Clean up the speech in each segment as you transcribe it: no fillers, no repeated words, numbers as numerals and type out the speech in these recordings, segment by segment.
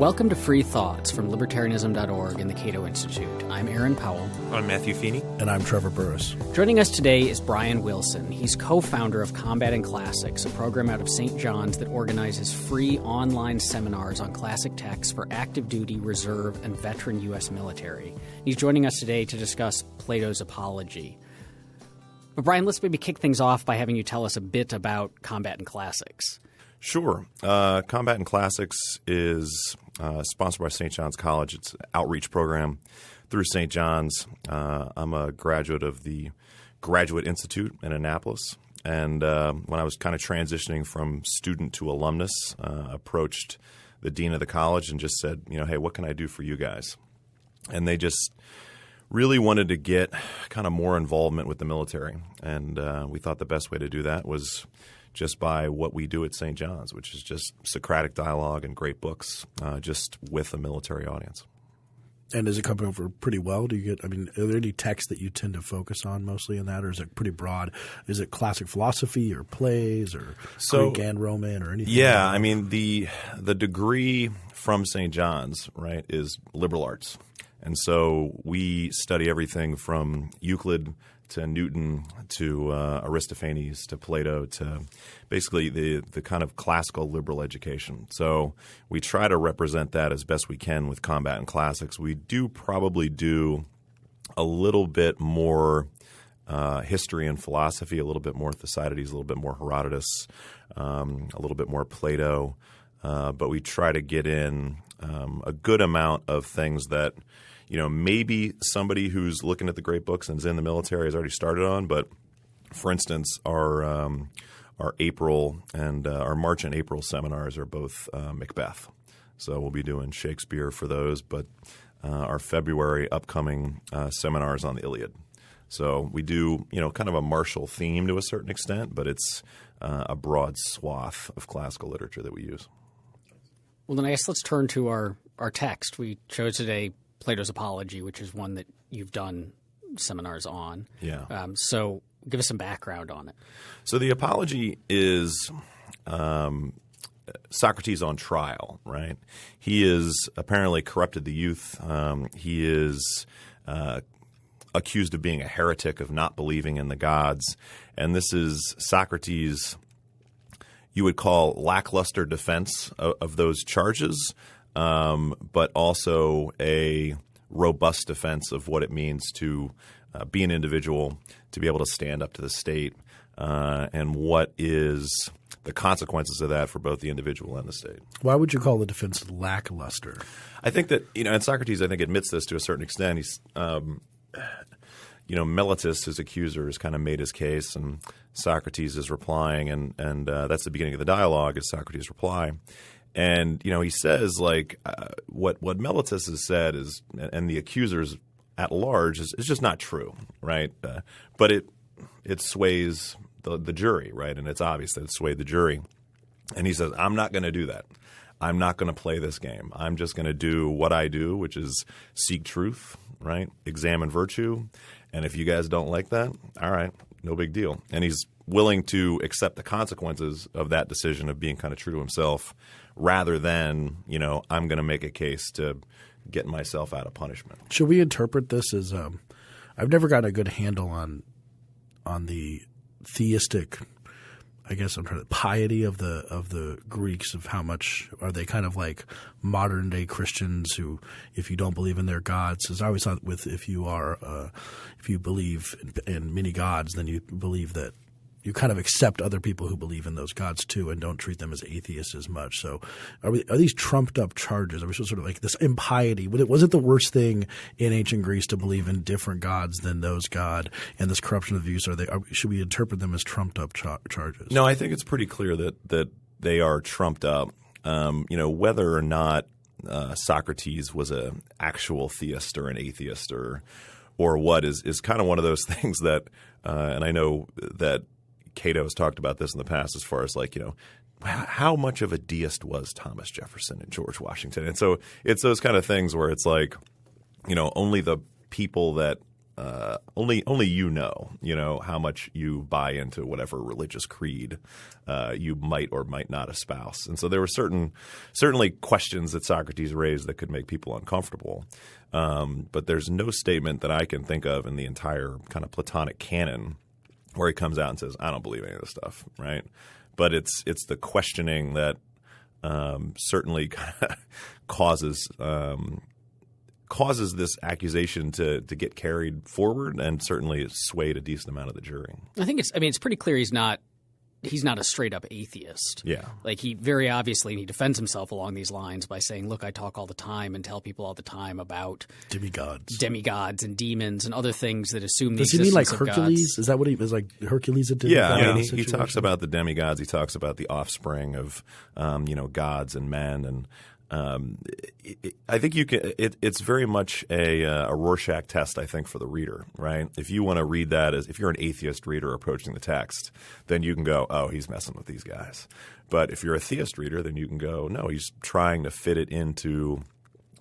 Welcome to Free Thoughts from Libertarianism.org and the Cato Institute. I'm Aaron Powell. I'm Matthew Feeney. And I'm Trevor Burrus. Joining us today is Brian Wilson. He's co-founder of Combating Classics, a program out of St. John's that organizes free online seminars on classic texts for active duty, reserve, and veteran U.S. military. He's joining us today to discuss Plato's Apology. But Brian, let's maybe kick things off by having you tell us a bit about Combating Classics. Sure. Combating Classics is sponsored by St. John's College. It's an outreach program through St. John's. I'm a graduate of the Graduate Institute in Annapolis. And when I was kind of transitioning from student to alumnus, approached the dean of the college and just said, hey, what can I do for you guys? And they just really wanted to get kind of more involvement with the military. And we thought the best way to do that was just by what we do at St. John's, which is just Socratic dialogue and great books just with a military audience. And is it coming over pretty well? Are there any texts that you tend to focus on mostly in that, or is it pretty broad? Is it classic philosophy or plays or Greek and Roman or anything? Yeah, I mean, the degree from St. John's, right, is liberal arts. And so we study everything from Euclid to Newton to Aristophanes to Plato to basically the kind of classical liberal education. So we try to represent that as best we can with Combating Classics. We do probably do a little bit more history and philosophy, a little bit more Thucydides, a little bit more Herodotus, a little bit more Plato. But we try to get in a good amount of things that maybe somebody who's looking at the great books and is in the military has already started on. But for instance, our April and our March and April seminars are both Macbeth. So we'll be doing Shakespeare for those. But our February upcoming seminars on the Iliad. So we do kind of a martial theme to a certain extent, but it's a broad swath of classical literature that we use. Well, then I guess let's turn to our text. We chose today Plato's Apology, which is one that you've done seminars on. Yeah. So give us some background on it. So the Apology is Socrates on trial, right? He is apparently corrupted the youth. He is accused of being a heretic, of not believing in the gods. And this is Socrates' you would call lackluster defense of those charges, but also a robust defense of what it means to be an individual, to be able to stand up to the state, and what is the consequences of that for both the individual and the state. Why would you call the defense lackluster? I think that and Socrates, I think, admits this to a certain extent. He's Meletus, his accuser, has kind of made his case, and Socrates is replying, and that's the beginning of the dialogue is Socrates' reply. And, he says, what Meletus has said is, and the accusers at large is just not true, right? But it sways the jury, right? And it's obvious that it swayed the jury. And he says, I'm not going to do that. I'm not going to play this game. I'm just going to do what I do, which is seek truth, right? Examine virtue. And if you guys don't like that, all right, no big deal. And he's willing to accept the consequences of that decision of being kind of true to himself rather than, I'm going to make a case to get myself out of punishment. Should we interpret this as I've never gotten a good handle on the theistic piety of the Greeks, of how much are they kind of like modern day Christians who, if you don't believe in their gods, as I always thought if you believe in many gods, then you believe that you kind of accept other people who believe in those gods too and don't treat them as atheists as much. So are these trumped up charges? Are we sort of like this impiety? Was it the worst thing in ancient Greece to believe in different gods than those god, and this corruption of views? Should we interpret them as trumped up charges? No, I think it's pretty clear that they are trumped up. Whether or not Socrates was an actual theist or an atheist or what is kind of one of those things that and I know that Cato has talked about this in the past as far as how much of a deist was Thomas Jefferson and George Washington? And so it's those kind of things where it's only the people that only you know how much you buy into whatever religious creed you might or might not espouse. And so there were certainly questions that Socrates raised that could make people uncomfortable. But there's no statement that I can think of in the entire kind of Platonic canon where he comes out and says, I don't believe any of this stuff, right? But it's the questioning that certainly kind of causes this accusation to get carried forward, and certainly swayed a decent amount of the jury. I think it's pretty clear he's not a straight up atheist. Yeah. Like he very obviously he defends himself along these lines by saying, look, I talk all the time and tell people all the time about demigods and demons and other things that assume the existence of gods. Does he mean like Hercules? Is that what he was like? Hercules a demigod? Yeah, he talks about the demigods. He talks about the offspring of gods and men, and I think you can. It's very much a Rorschach test, I think, for the reader, right? If you want to read that if you're an atheist reader approaching the text, then you can go, oh, he's messing with these guys. But if you're a theist reader, then you can go, no, he's trying to fit it into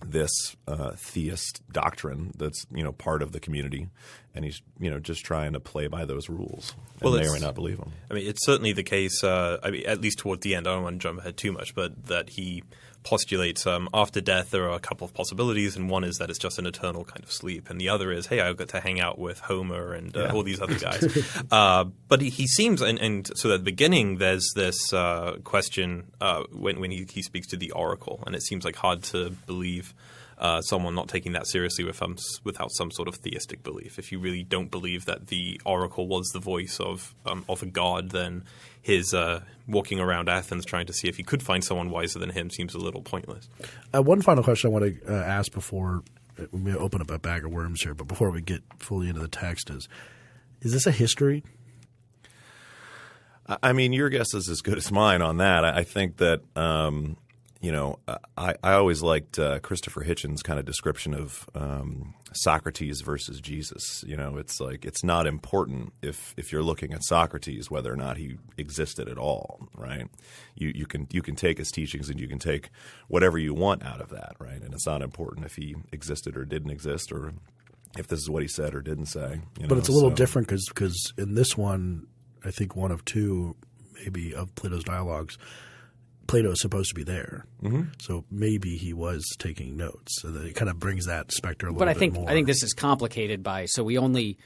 this theist doctrine that's part of the community, and he's just trying to play by those rules. And may or may not believe them. I mean, it's certainly the case. At least toward the end, I don't want to jump ahead too much, but that he postulates after death there are a couple of possibilities, and one is that it's just an eternal kind of sleep, and the other is, hey, I got to hang out with Homer and all these other guys. But he seems, and so at the beginning there's this question when he speaks to the oracle, and it seems like hard to believe someone not taking that seriously without some sort of theistic belief. If you really don't believe that the oracle was the voice of a god, then his walking around Athens trying to see if he could find someone wiser than him seems a little pointless. One final question I want to ask before we may open up a bag of worms here, but before we get fully into the text is this a history? I mean, your guess is as good as mine on that. I think that I always liked Christopher Hitchens' kind of description of Socrates versus Jesus. It's like it's not important if you're looking at Socrates whether or not he existed at all, right? You can take his teachings and you can take whatever you want out of that, right? And it's not important if he existed or didn't exist, or if this is what he said or didn't say. But it's a little different because in this one, I think one of two maybe of Plato's dialogues, Plato is supposed to be there, so maybe he was taking notes. So that it kind of brings that specter a little bit more. But I think this is complicated by – so we only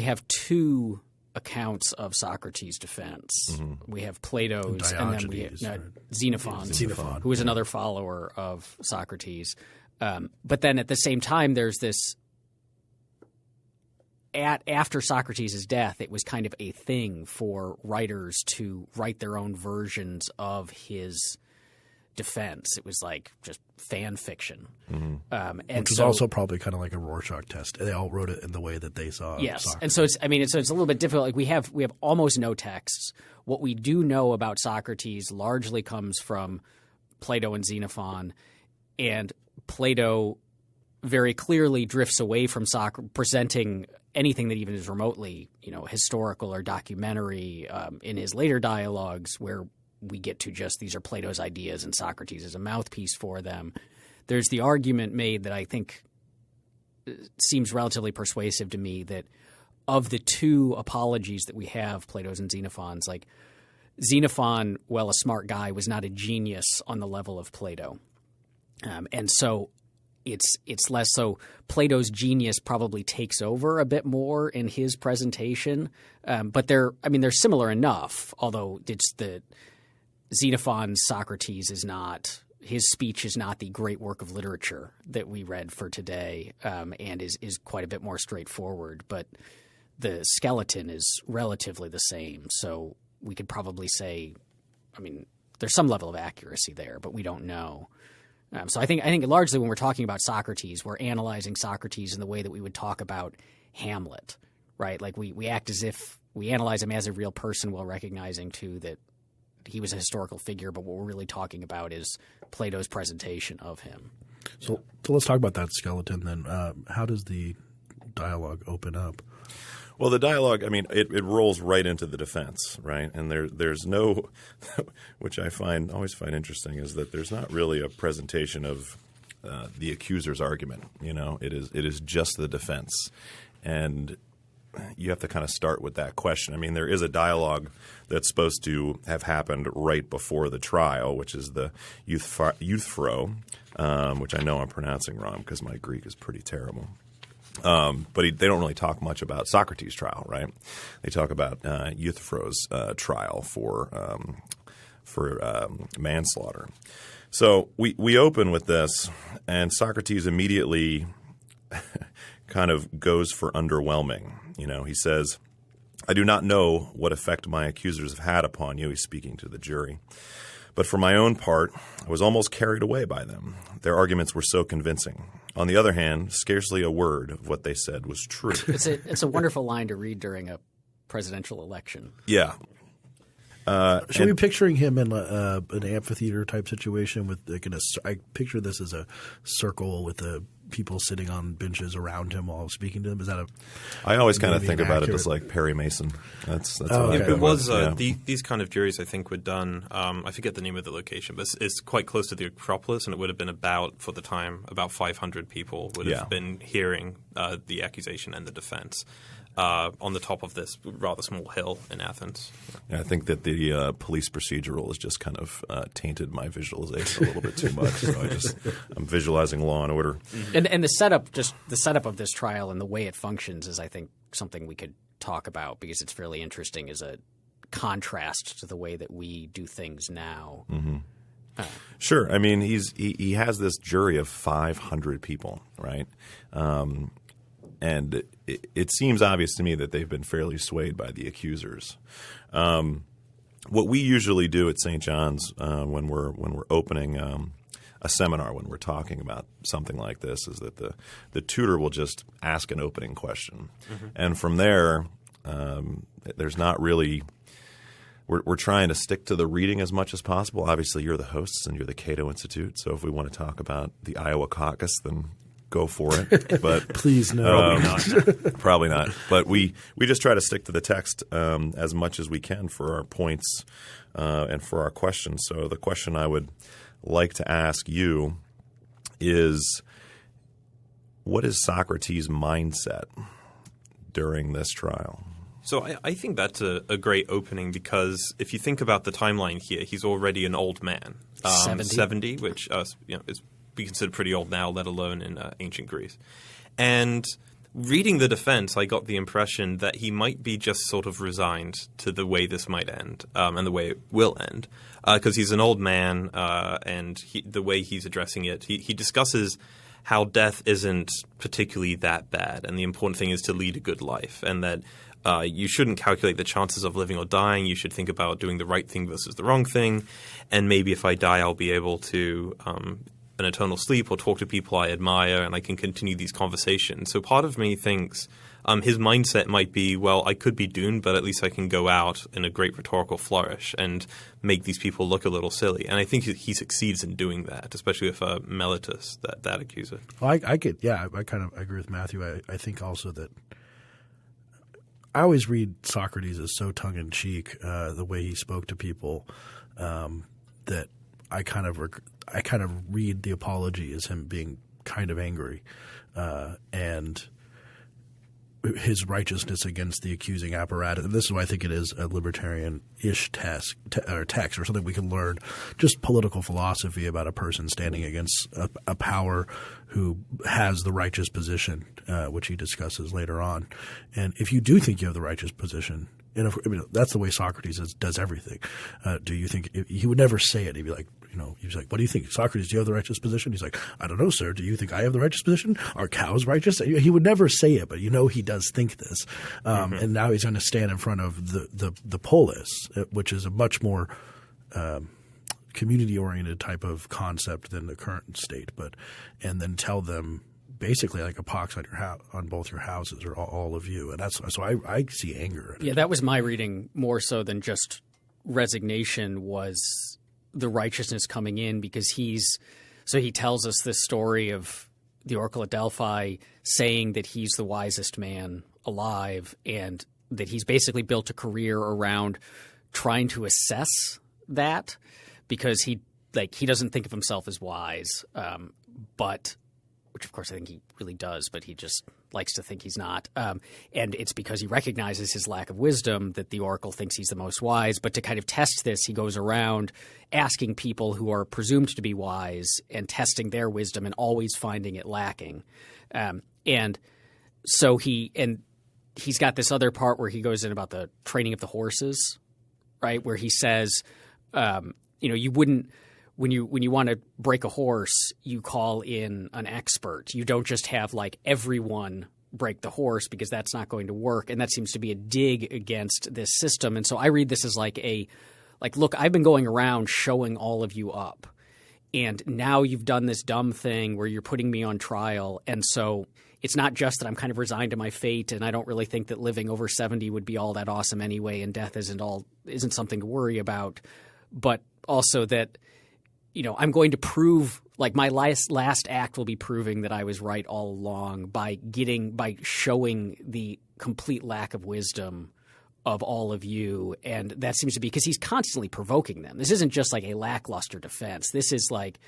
have two accounts of Socrates' defense. We have Plato's and then we have Xenophon, who is another follower of Socrates. But then at the same time there's this – after Socrates' death, it was kind of a thing for writers to write their own versions of his defense. It was like just fan fiction. Which was also probably kind of like a Rorschach test. They all wrote it in the way that they saw Socrates. And so it's a little bit difficult. Like we have almost no texts. What we do know about Socrates largely comes from Plato and Xenophon, and Plato very clearly drifts away from presenting anything that even is remotely, historical or documentary in his later dialogues, where we get to just these are Plato's ideas and Socrates is a mouthpiece for them. There's the argument made that I think seems relatively persuasive to me that of the two apologies that we have, Plato's and Xenophon's, like Xenophon, well, a smart guy, was not a genius on the level of Plato. And so it's less so. Plato's genius probably takes over a bit more in his presentation, but they're similar enough. Although it's the Xenophon's Socrates is not his speech is not the great work of literature that we read for today, and is quite a bit more straightforward. But the skeleton is relatively the same, so we could probably say, there's some level of accuracy there, but we don't know. So I think largely when we're talking about Socrates, we're analyzing Socrates in the way that we would talk about Hamlet, right? Like we act as if we analyze him as a real person while recognizing too that he was a historical figure, but what we're really talking about is Plato's presentation of him. So let's talk about that skeleton then. How does the dialogue open up? Well, the dialogue, it rolls right into the defense, right? And there's no – which I always find interesting is that there's not really a presentation of the accuser's argument. It is just the defense. And you have to kind of start with that question. I mean, there is a dialogue that's supposed to have happened right before the trial, which is the euthro, which I know I'm pronouncing wrong because my Greek is pretty terrible. But they don't really talk much about Socrates' trial, right? They talk about Euthyphro's trial for manslaughter. So we open with this, and Socrates immediately kind of goes for underwhelming. He says, "I do not know what effect my accusers have had upon you." He's speaking to the jury. "But for my own part, I was almost carried away by them. Their arguments were so convincing. On the other hand, scarcely a word of what they said was true." It's a wonderful line to read during a presidential election. Yeah. Should we be picturing him in an amphitheater type situation with I picture this as a circle with the people sitting on benches around him while speaking to him. Is that I always kind of think about it as like Perry Mason. That's what I It think was about. these kind of juries I think were done. I forget the name of the location, but it's quite close to the Acropolis, and it would have been about 500 people would have been hearing the accusation and the defense. On the top of this rather small hill in Athens. Yeah, I think that the police procedural has just kind of tainted my visualization a little bit too much. So I'm visualizing Law and Order. And the setup of this trial and the way it functions is, I think, something we could talk about because it's fairly interesting as a contrast to the way that we do things now. Mm-hmm. Sure. I mean, he has this jury of 500 people, right? And it seems obvious to me that they've been fairly swayed by the accusers. What we usually do at St. John's when we're opening a seminar, when we're talking about something like this, is that the tutor will just ask an opening question, and from there, there's not really. We're trying to stick to the reading as much as possible. Obviously, you're the hosts and you're the Cato Institute, so if we want to talk about the Iowa caucus, then go for it, but please no, probably not. But we just try to stick to the text as much as we can for our points and for our questions. So the question I would like to ask you is, what is Socrates' mindset during this trial? So I think that's a great opening because if you think about the timeline here, he's already an old man, 70, which is be considered pretty old now, let alone in ancient Greece. And reading the defense, I got the impression that he might be just sort of resigned to the way this might end and the way it will end because he's an old man and the way he's addressing it, he discusses how death isn't particularly that bad and the important thing is to lead a good life and that you shouldn't calculate the chances of living or dying. You should think about doing the right thing versus the wrong thing. And maybe if I die, I'll be able to an eternal sleep or talk to people I admire and I can continue these conversations. So part of me thinks his mindset might be, well, I could be doomed, but at least I can go out in a great rhetorical flourish and make these people look a little silly. And I think he succeeds in doing that, especially with Meletus, that accuser. Well, I kind of agree with Matthew. I think also that I always read Socrates as so tongue-in-cheek, the way he spoke to people, that I kind of read the apology as him being kind of angry, and his righteousness against the accusing apparatus. And this is why I think it is a libertarian-ish text or something we can learn, just political philosophy about a person standing against a power who has the righteous position, which he discusses later on. And if you do think you have the righteous position, and that's the way Socrates does everything. Do you think he would never say it? He'd be like, he's like, what do you think? Socrates, do you have the righteous position? He's like, I don't know, sir. Do you think I have the righteous position? Are cows righteous? He would never say it, but he does think this. And now he's going to stand in front of the polis, which is a much more community-oriented type of concept than the current state, and then tell them basically like a pox on on both your houses or all of you. And that's so I see anger in it. Yeah, that was my reading more so than just resignation was the righteousness coming in because he tells us this story of the Oracle at Delphi saying that he's the wisest man alive and that he's basically built a career around trying to assess that because he doesn't think of himself as wise, but which of course I think he really does, but he just likes to think he's not. And it's because he recognizes his lack of wisdom that the oracle thinks he's the most wise. But to kind of test this, he goes around asking people who are presumed to be wise and testing their wisdom and always finding it lacking. And so he's got this other part where he goes in about the training of the horses, right, where he says, you wouldn't – when you want to break a horse, you call in an expert. You don't just have like everyone break the horse because that's not going to work. And that seems to be a dig against this system. And so I read this as look, I've been going around showing all of you up. And now you've done this dumb thing where you're putting me on trial. And so it's not just that I'm kind of resigned to my fate and I don't really think that living over 70 would be all that awesome anyway and death isn't something to worry about, but also that – I'm going to prove like my last act will be proving that I was right all along by showing the complete lack of wisdom of all of you. And that seems to be because he's constantly provoking them. This isn't just like a lackluster defense. This is like,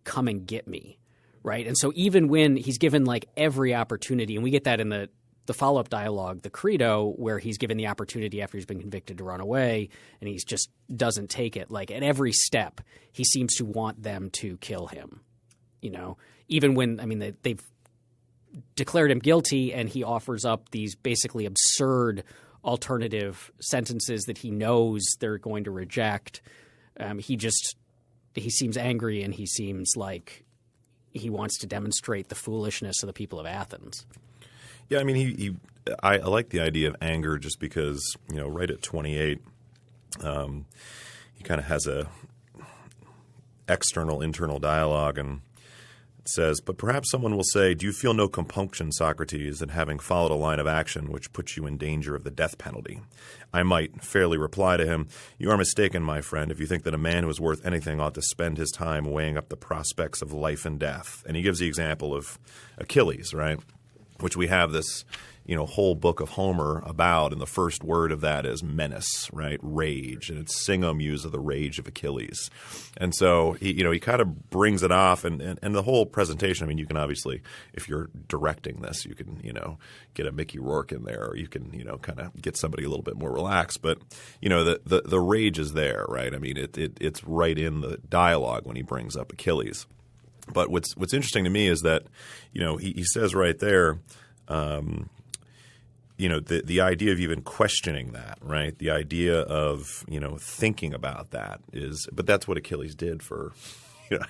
come and get me. Right. And so even when he's given like every opportunity, and we get that in the follow-up dialogue, the credo, where he's given the opportunity after he's been convicted to run away and he just doesn't take it. Like at every step, he seems to want them to kill him, even when, they've declared him guilty and he offers up these basically absurd alternative sentences that he knows they're going to reject. He seems angry and he seems like he wants to demonstrate the foolishness of the people of Athens. Yeah, I mean, I like the idea of anger just because, right at 28, he kind of has a external, internal dialogue and it says, but perhaps someone will say, do you feel no compunction, Socrates, in having followed a line of action which puts you in danger of the death penalty? I might fairly reply to him, you are mistaken, my friend, if you think that a man who is worth anything ought to spend his time weighing up the prospects of life and death. And he gives the example of Achilles, right? Which we have this, whole book of Homer about, and the first word of that is menace, right? Rage, and it's sing o muse of the rage of Achilles. And so he kind of brings it off, and the whole presentation. I mean, you can obviously, if you're directing this, you can get a Mickey Rourke in there, or you can kind of get somebody a little bit more relaxed. But the rage is there, right? I mean, it's right in the dialogue when he brings up Achilles. But what's interesting to me is that, he says right there, the idea of even questioning that, right? The idea of, thinking about that is – but that's what Achilles did for,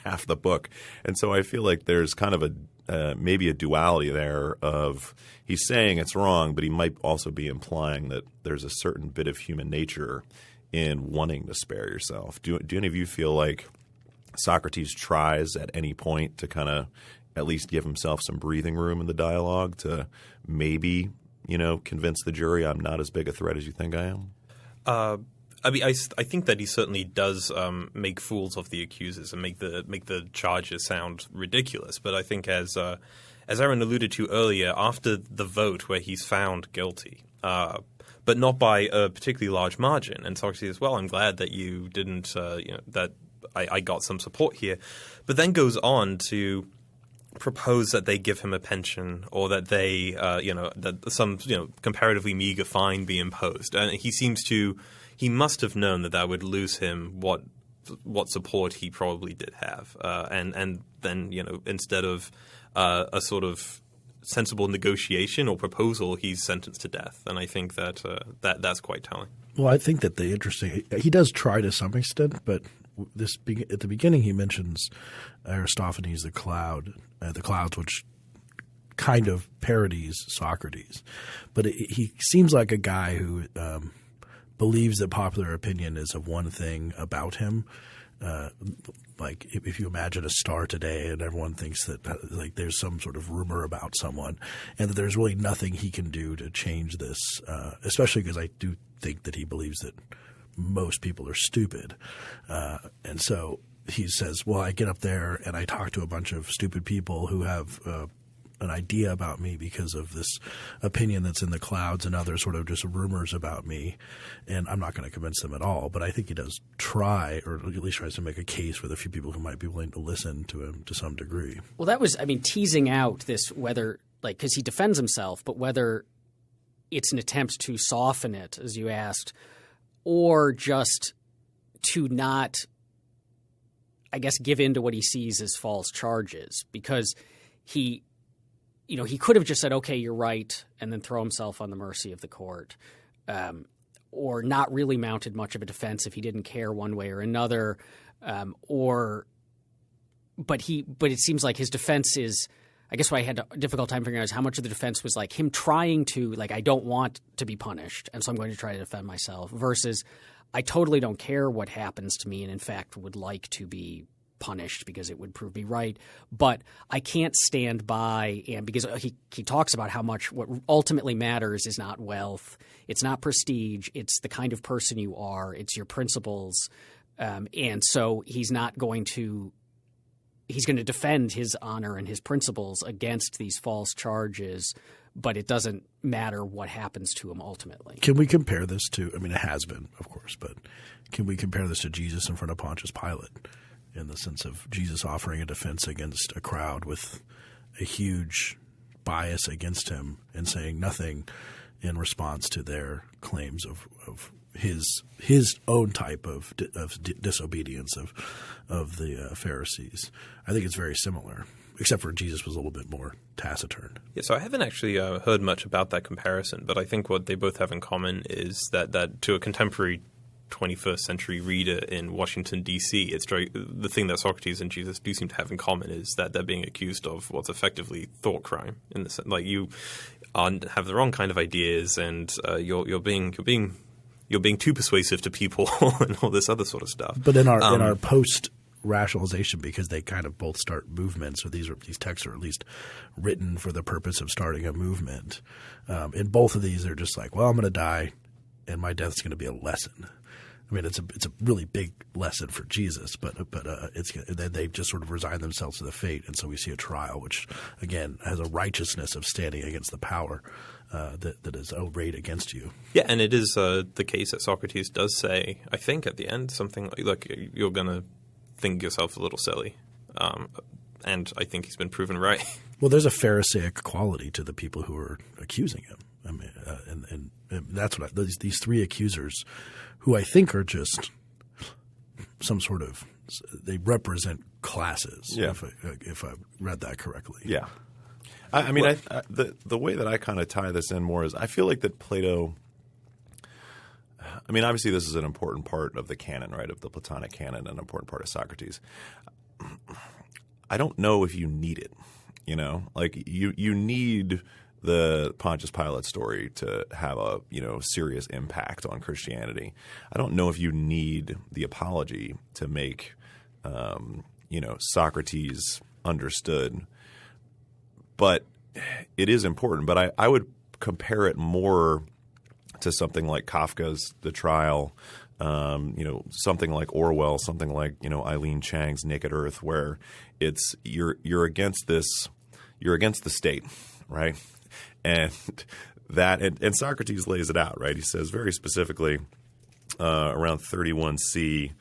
half the book. And so I feel like there's kind of maybe a duality there of he's saying it's wrong, but he might also be implying that there's a certain bit of human nature in wanting to spare yourself. Do any of you feel like Socrates tries at any point to kind of at least give himself some breathing room in the dialogue to maybe, convince the jury I'm not as big a threat as you think I am? I think that he certainly does make fools of the accusers and make the charges sound ridiculous. But I think as Aaron alluded to earlier, after the vote where he's found guilty, but not by a particularly large margin, and Socrates says, well, I'm glad that you didn't that I got some support here, but then goes on to propose that they give him a pension or that they that some comparatively meager fine be imposed. And he must have known that would lose him what support he probably did have. And then instead of a sort of sensible negotiation or proposal, he's sentenced to death. And I think that that's quite telling. Well, I think that he does try to some extent, but at the beginning he mentions Aristophanes the clouds, which kind of parodies Socrates. But he seems like a guy who believes that popular opinion is of one thing about him. Like if you imagine a star today and everyone thinks that like there's some sort of rumor about someone and that there's really nothing he can do to change this, especially because I do think that he believes that most people are stupid. And so he says, well, I get up there and I talk to a bunch of stupid people who have an idea about me because of this opinion that's in the clouds and other sort of just rumors about me, and I'm not going to convince them at all. But I think he does try, or at least tries to make a case with a few people who might be willing to listen to him to some degree. Well, that was, teasing out this whether like, because he defends himself, but whether it's an attempt to soften it, as you asked, or just to not, I guess, give in to what he sees as false charges, because he could have just said, okay, you're right, and then throw himself on the mercy of the court, or not really mounted much of a defense if he didn't care one way or another, but it seems like his defense is, I guess what I had a difficult time figuring out is how much of the defense was like him trying to, like, I don't want to be punished, and so I'm going to try to defend myself, versus I totally don't care what happens to me and, in fact, would like to be punished because it would prove me right. But I can't stand by, and because he talks about how much what ultimately matters is not wealth, it's not prestige, it's the kind of person you are, it's your principles. And so he's going to defend his honor and his principles against these false charges, but it doesn't matter what happens to him ultimately. Can we compare this to – I mean, it has been, of course, but can we compare this to Jesus in front of Pontius Pilate in the sense of Jesus offering a defense against a crowd with a huge bias against him and saying nothing in response to their claims of his own type of disobedience of the Pharisees? I think it's very similar, except for Jesus was a little bit more taciturn. Yeah, so I haven't actually heard much about that comparison, but I think what they both have in common is that to a contemporary 21st century reader in Washington, D.C., the thing that Socrates and Jesus do seem to have in common is that they're being accused of what's effectively thought crime. In the sense, like, you have the wrong kind of ideas, and you're being too persuasive to people and all this other sort of stuff. But in our post rationalization, because they kind of both start movements, or these texts are at least written for the purpose of starting a movement. In both of these, they're just like, well, I'm going to die, and my death's going to be a lesson. I mean, it's a really big lesson for Jesus, but they just sort of resign themselves to the fate, and so we see a trial, which again has a righteousness of standing against the power that is arrayed against you. Yeah, and it is the case that Socrates does say, I think, at the end, something like, look, you're going to think yourself a little silly, and I think he's been proven right. Well, there's a Pharisaic quality to the people who are accusing him. I mean, and that's what these three accusers, who I think are just some sort of – they represent classes, if I read that correctly. Yeah. I mean, the way that I kind of tie this in more is I feel like that Plato – I mean, obviously this is an important part of the canon, right, of the Platonic canon, an important part of Socrates. I don't know if you need it, you know? Like you need – the Pontius Pilate story to have a serious impact on Christianity. I don't know if you need the apology to make Socrates understood, but it is important. But I would compare it more to something like Kafka's The Trial, something like Orwell, something like Eileen Chang's Naked Earth, where it's you're against the state, right? And and Socrates lays it out, right? He says very specifically around 31c,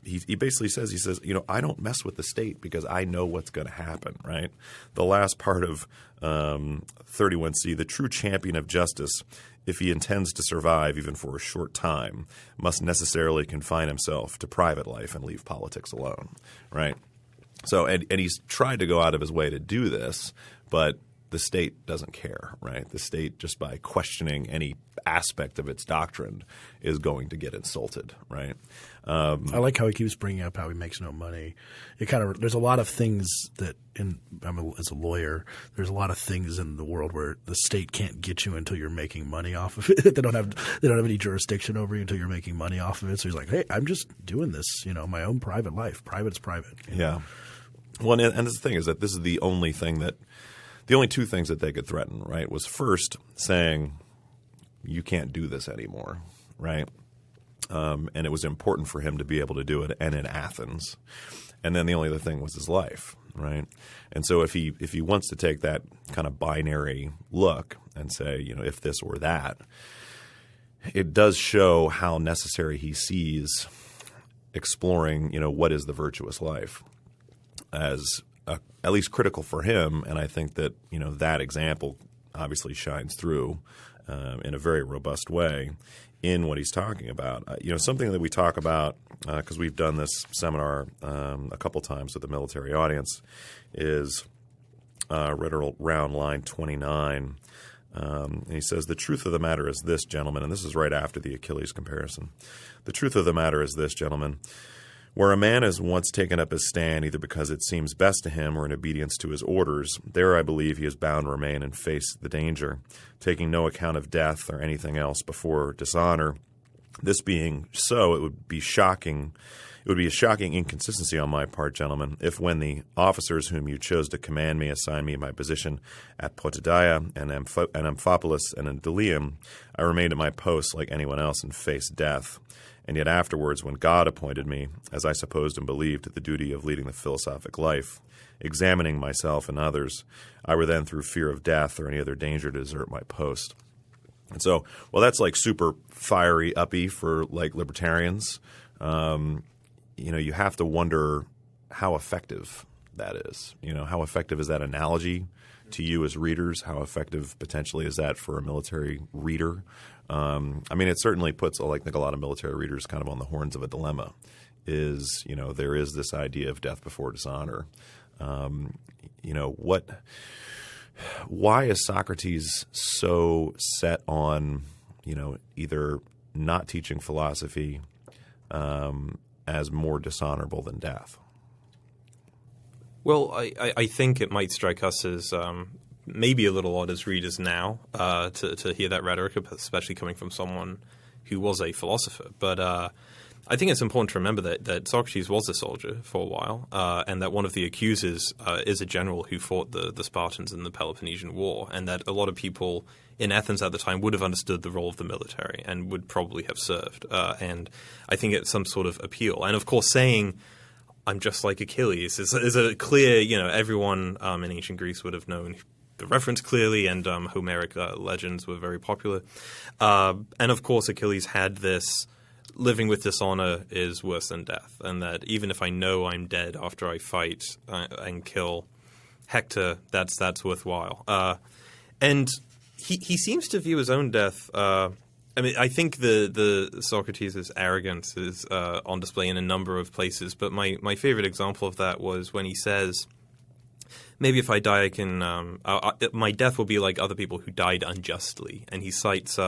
he basically says, I don't mess with the state because I know what's going to happen, right? The last part of 31c, the true champion of justice, if he intends to survive even for a short time, must necessarily confine himself to private life and leave politics alone, right? So and he's tried to go out of his way to do this, but the state doesn't care, right? The state, just by questioning any aspect of its doctrine, is going to get insulted, right? I like how he keeps bringing up how he makes no money. There's a lot of things that as a lawyer, there's a lot of things in the world where the state can't get you until you're making money off of it. They don't have any jurisdiction over you until you're making money off of it. So he's like, hey, I'm just doing this, my own private life. Private's private. Yeah. Well, and the thing is that this is the only two things that they could threaten, right, was first saying you can't do this anymore, right? And it was important for him to be able to do it, and in Athens. And then the only other thing was his life, right? And so if he wants to take that kind of binary look and say, if this or that, it does show how necessary he sees exploring, what is the virtuous life as at least critical for him, and I think that that example obviously shines through in a very robust way in what he's talking about. Something that we talk about because we've done this seminar a couple times with the military audience is right around line 29. And he says, the truth of the matter is this, gentlemen, and this is right after the Achilles comparison. The truth of the matter is this, gentlemen. Where a man has once taken up his stand, either because it seems best to him or in obedience to his orders, there I believe he is bound to remain and face the danger, taking no account of death or anything else before dishonor. This being so, it would be shocking. It would be a shocking inconsistency on my part, gentlemen, if when the officers whom you chose to command me assigned me my position at Potidaea and Amphipolis and in Delium, I remained at my post like anyone else and faced death. And yet afterwards, when God appointed me, as I supposed and believed, to the duty of leading the philosophic life, examining myself and others, I were then through fear of death or any other danger to desert my post. And so, well, that's like super fiery, uppy for like libertarians. You have to wonder how effective that is. How effective is that analogy to you as readers? How effective potentially is that for a military reader? It certainly puts, I think a lot of military readers kind of on the horns of a dilemma. There is this idea of death before dishonor. Why is Socrates so set on, either not teaching philosophy as more dishonorable than death? Well, I think it might strike us as maybe a little odd as readers now to hear that rhetoric, especially coming from someone who was a philosopher. But I think it's important to remember that Socrates was a soldier for a while, and that one of the accusers is a general who fought the Spartans in the Peloponnesian War, and that a lot of people in Athens at the time would have understood the role of the military and would probably have served. And I think it's some sort of appeal. And of course, saying I'm just like Achilles is a clear, everyone in ancient Greece would have known the reference clearly, and Homeric legends were very popular. And of course, Achilles had this living with dishonor is worse than death, and that even if I know I'm dead after I fight and kill Hector, that's worthwhile. And he seems to view his own death. I think the Socrates' arrogance is on display in a number of places, but my favorite example of that was when he says, maybe if I die, I can my death will be like other people who died unjustly. And he cites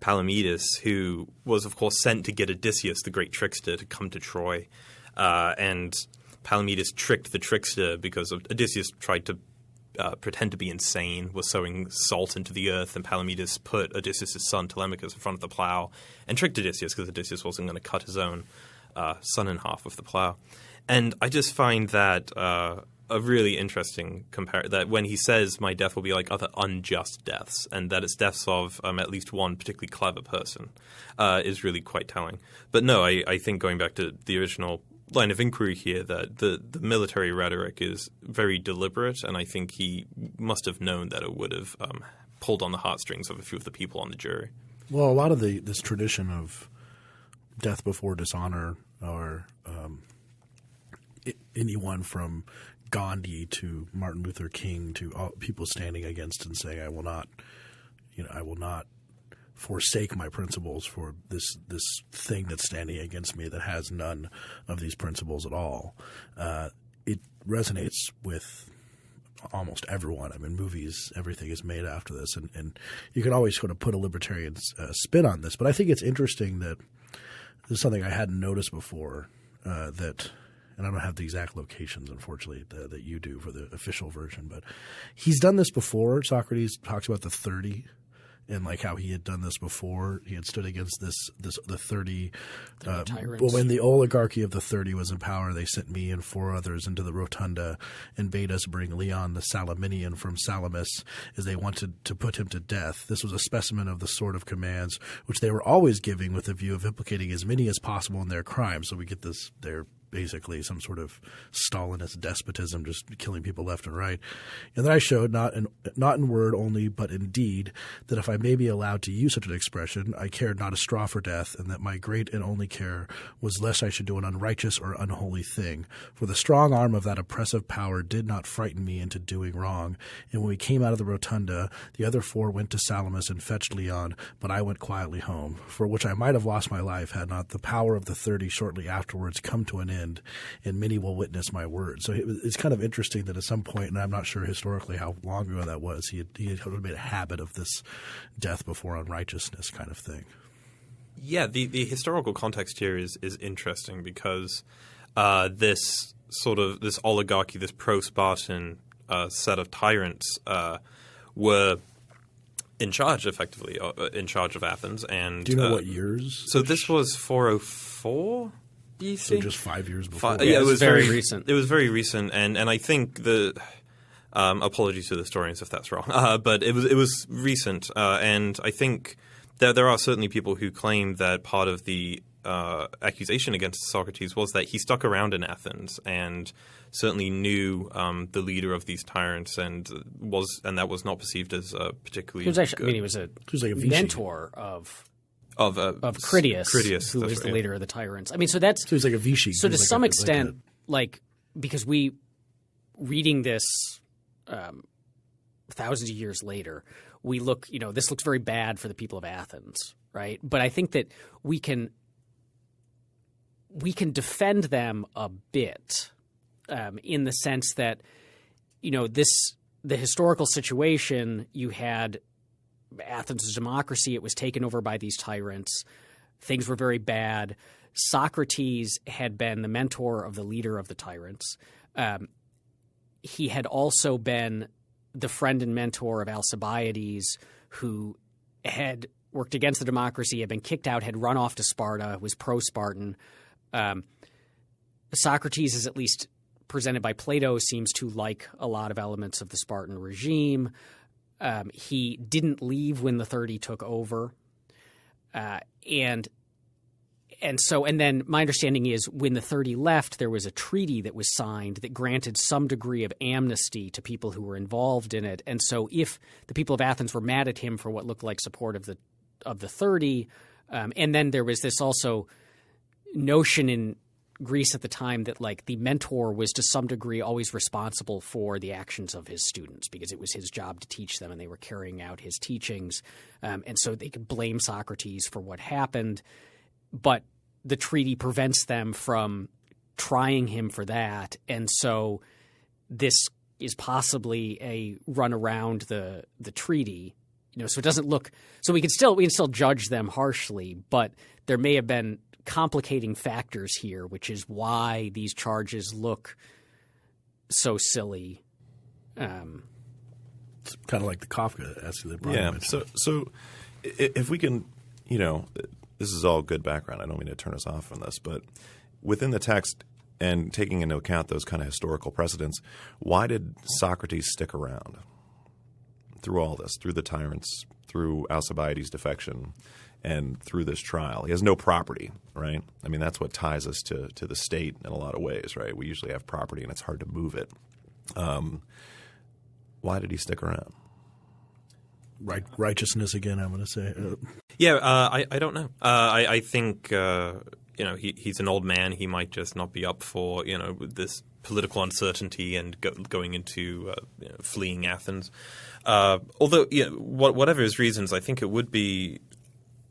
Palamedes, who was, of course, sent to get Odysseus, the great trickster, to come to Troy. And Palamedes tricked the trickster because Odysseus tried to pretend to be insane, was sowing salt into the earth, and Palamedes put Odysseus' son Telemachus in front of the plow and tricked Odysseus because Odysseus wasn't going to cut his own son in half with the plow. And I just find that a really interesting that when he says my death will be like other unjust deaths, and that it's deaths of at least one particularly clever person, is really quite telling. But no, I think going back to the original line of inquiry here, that the military rhetoric is very deliberate, and I think he must have known that it would have pulled on the heartstrings of a few of the people on the jury. Well, a lot of this tradition of death before dishonor, or anyone from Gandhi to Martin Luther King to all people standing against and saying, I will not forsake my principles for this thing that's standing against me that has none of these principles at all. It resonates with almost everyone. Movies, everything is made after this, and you can always sort of put a libertarian spin on this. But I think it's interesting that this is something I hadn't noticed before, and I don't have the exact locations, unfortunately, that you do for the official version. But he's done this before. Socrates talks about the 30 and like how he had done this before. He had stood against the 30 tyrants. When the oligarchy of the 30 was in power, they sent me and 4 others into the rotunda and bade us bring Leon the Salaminian from Salamis, as they wanted to put him to death. This was a specimen of the sort of commands which they were always giving with the view of implicating as many as possible in their crimes. So we get this, they're basically some sort of Stalinist despotism, just killing people left and right. And then I showed, not in word only, but in deed, that if I may be allowed to use such an expression, I cared not a straw for death, and that my great and only care was lest I should do an unrighteous or unholy thing. For the strong arm of that oppressive power did not frighten me into doing wrong. And when we came out of the rotunda, the other 4 went to Salamis and fetched Leon, but I went quietly home, for which I might have lost my life had not the power of the 30 shortly afterwards come to an end, and many will witness my words. So it's kind of interesting that at some point, and I'm not sure historically how long ago that was, he had made a habit of this death before unrighteousness kind of thing. Yeah, the historical context here is interesting because this oligarchy, this pro-Spartan set of tyrants were in charge, effectively, in charge of Athens. And do you know what years? So this was 404 BC. So just 5 years before. Yeah, it was very recent. It was very recent, and I think the apologies to the historians if that's wrong, but it was recent, and I think there are certainly people who claim that part of the accusation against Socrates was that he stuck around in Athens and certainly knew the leader of these tyrants, and that was not perceived as particularly. He was actually, good. I mean, he was like a mentor of Critias, who was the leader of the tyrants. I mean, so that's he was like a Vichy. So to some extent, because we reading this thousands of years later, we look, this looks very bad for the people of Athens, right? But I think that we can defend them a bit in the sense that, the historical situation, you had Athens' democracy. It was taken over by these tyrants. Things were very bad. Socrates had been the mentor of the leader of the tyrants. He had also been the friend and mentor of Alcibiades, who had worked against the democracy, had been kicked out, had run off to Sparta, was pro-Spartan. Socrates is at least presented by Plato, seems to like a lot of elements of the Spartan regime. He didn't leave when the 30 took over. And then my understanding is when the 30 left, there was a treaty that was signed that granted some degree of amnesty to people who were involved in it. And so if the people of Athens were mad at him for what looked like support of the 30, and then there was this also notion in Greece at the time that the mentor was to some degree always responsible for the actions of his students because it was his job to teach them and they were carrying out his teachings. And so they could blame Socrates for what happened. But the treaty prevents them from trying him for that. And so this is possibly a run around the treaty. So it doesn't look – so we can still judge them harshly, but there may have been complicating factors here, which is why these charges look so silly. It's kind of like the Kafka essay that Brian mentioned. So if we can, this is all good background. I don't mean to turn us off from this, but within the text and taking into account those kind of historical precedents, why did Socrates stick around through all this, through the tyrants, through Alcibiades' defection, and through this trial? He has no property, right? I mean, that's what ties us to the state in a lot of ways, right? We usually have property, and it's hard to move it. Why did he stick around? Righteousness again, I'm going to say. I don't know. I think he's an old man. He might just not be up for this political uncertainty and going into fleeing Athens. Although whatever his reasons, I think it would be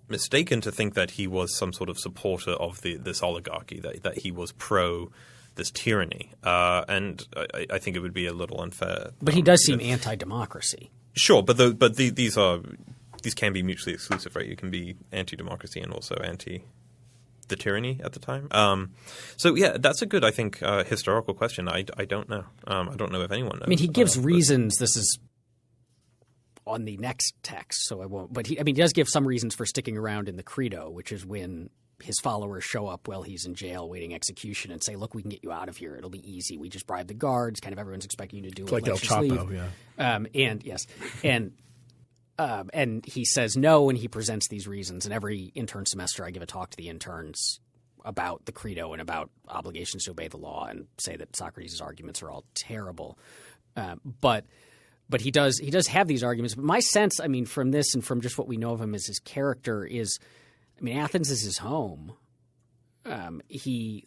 mistaken to think that he was some sort of supporter of this oligarchy, that he was pro this tyranny, and I think it would be a little unfair. But he does seem anti-democracy. Sure, but these can be mutually exclusive, right? You can be anti-democracy and also anti the tyranny at the time. So yeah, that's a good, I think, historical question. I don't know. I don't know if anyone knows. I mean, he gives reasons. This is on the next text, so I won't. But he does give some reasons for sticking around in the Credo, which is when his followers show up while he's in jail waiting execution and say, look, we can get you out of here. It'll be easy. We just bribe the guards. Kind of everyone's expecting you to do it. Like El Chapo, yeah. And he says no, and he presents these reasons. And every intern semester I give a talk to the interns about the credo and about obligations to obey the law and say that Socrates' arguments are all terrible. But he does have these arguments. But my sense, I mean, from this and from just what we know of him as his character is, I mean, Athens is his home. Socrates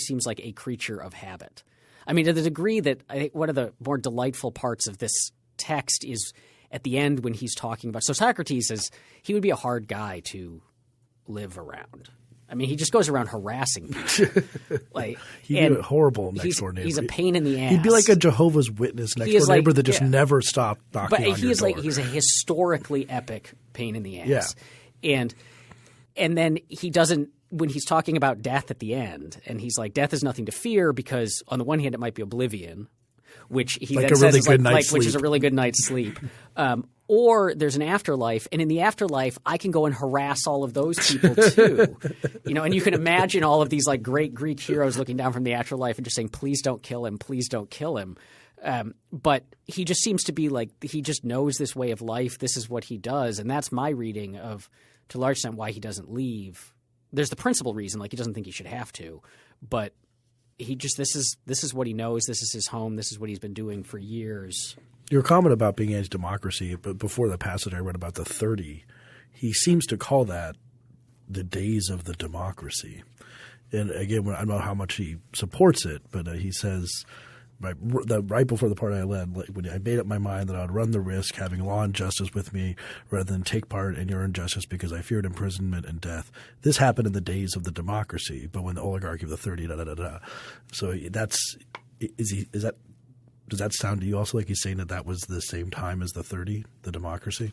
seems like a creature of habit. I mean, to the degree that I think one of the more delightful parts of this text is at the end when he's talking about – so Socrates says he would be a hard guy to live around. I mean, he just goes around harassing people. He'd be a horrible next-door neighbor. He's a pain in the ass. He'd be like a Jehovah's Witness next-door neighbor that just never stopped knocking on your door. He's a historically epic pain in the ass. Yeah. And then he doesn't – when he's talking about death at the end, and he's like, death is nothing to fear because on the one hand it might be oblivion, which he then says is which is a really good night's sleep. Or there's an afterlife, and in the afterlife, I can go and harass all of those people too. And you can imagine all of these like great Greek heroes looking down from the afterlife and just saying, "Please don't kill him, please don't kill him." But he just seems to be like he just knows this way of life. This is what he does, and that's my reading of, to a large extent, why he doesn't leave. There's the principal reason, like he doesn't think he should have to, but he just this is what he knows. This is his home. This is what he's been doing for years. Your comment about being anti-democracy, but before the passage I read about the 30, he seems to call that the days of the democracy. And again, I don't know how much he supports it, but he says right before the part I led, when I made up my mind that I would run the risk having law and justice with me rather than take part in your injustice because I feared imprisonment and death. This happened in the days of the democracy, but when the oligarchy of the 30, So does that sound to you also like he's saying that was the same time as the 30, the democracy?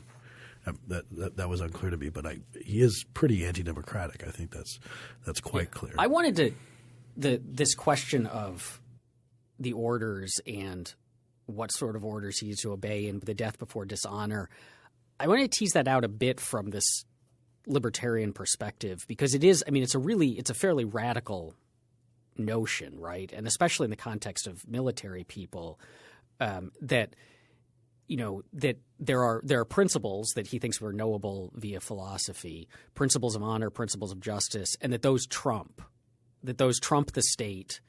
That was unclear to me, but he is pretty anti-democratic. I think that's quite clear. I wanted this question of the orders and what sort of orders he is to obey and the death before dishonor. I want to tease that out a bit from this libertarian perspective because it is – I mean it's a fairly radical notion, right? And especially in the context of military people that there are principles that he thinks were knowable via philosophy, principles of honor, principles of justice, and that those trump the state.